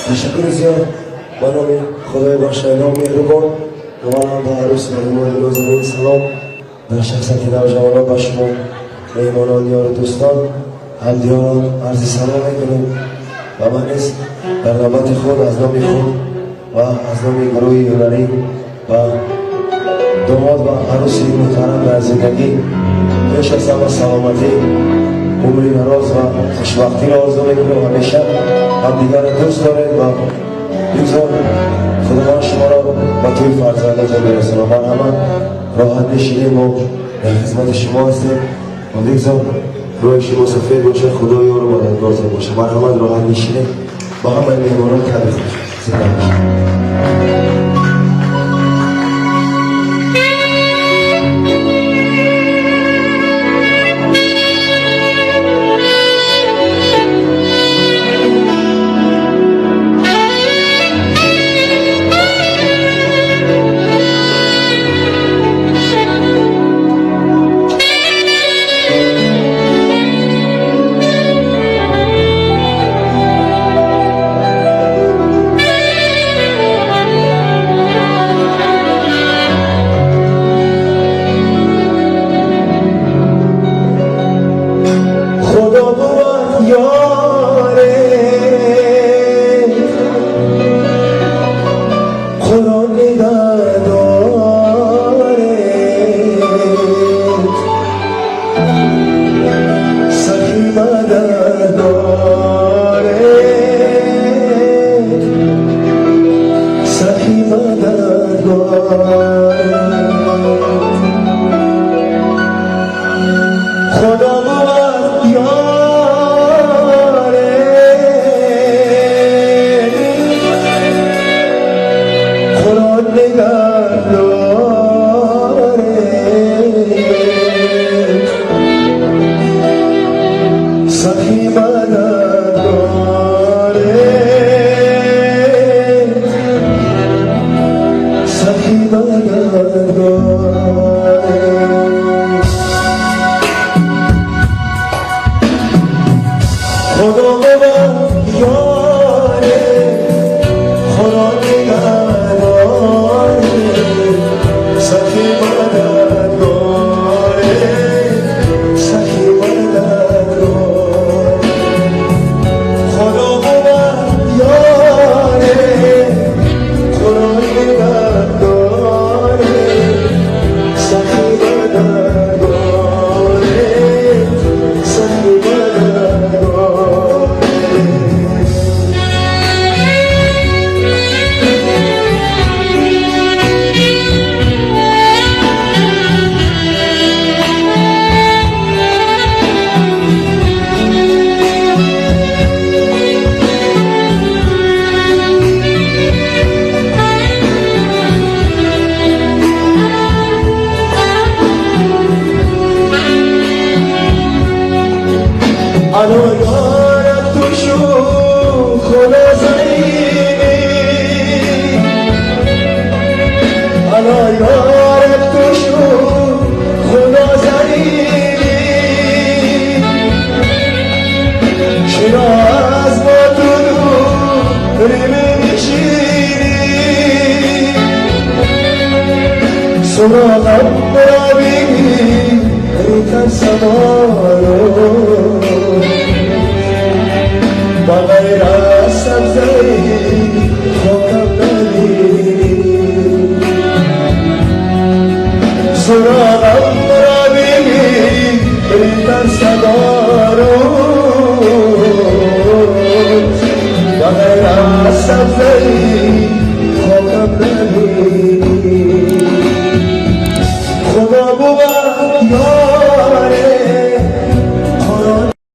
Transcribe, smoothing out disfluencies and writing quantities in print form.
تشکر زیاد به نام خدای بخشاینده و مهربان. اولا به عروس مهمان نازنین سلام در شخصیت نوجوانان به شما مهمانان یار دوستان همدیاران عرض سلام میکنیم و من نیز در نوبت خود از نام خود و از نام گروه هنری و داماد و عروسی محترم در زندگی پیش از همه سلامتی عمری دراز و خوشبختی را آرزو میکنیم. همیشه همدیگر دوست دارید و بگذار خداوند شما را به توی فرزندتان برسونه. من همه راحت نشینیم و در خدمت شما هستیم و بگذار روی شما سفید باشه، خدا یار و مددگارتان باشه. مرحمت راحت نشینیم با همه مهمانان تبریک زنده باشید. سراغم را بگی ریتن سمارو با غیر از سبزه خاکم ندی سراغم را بگی ریتن سمارو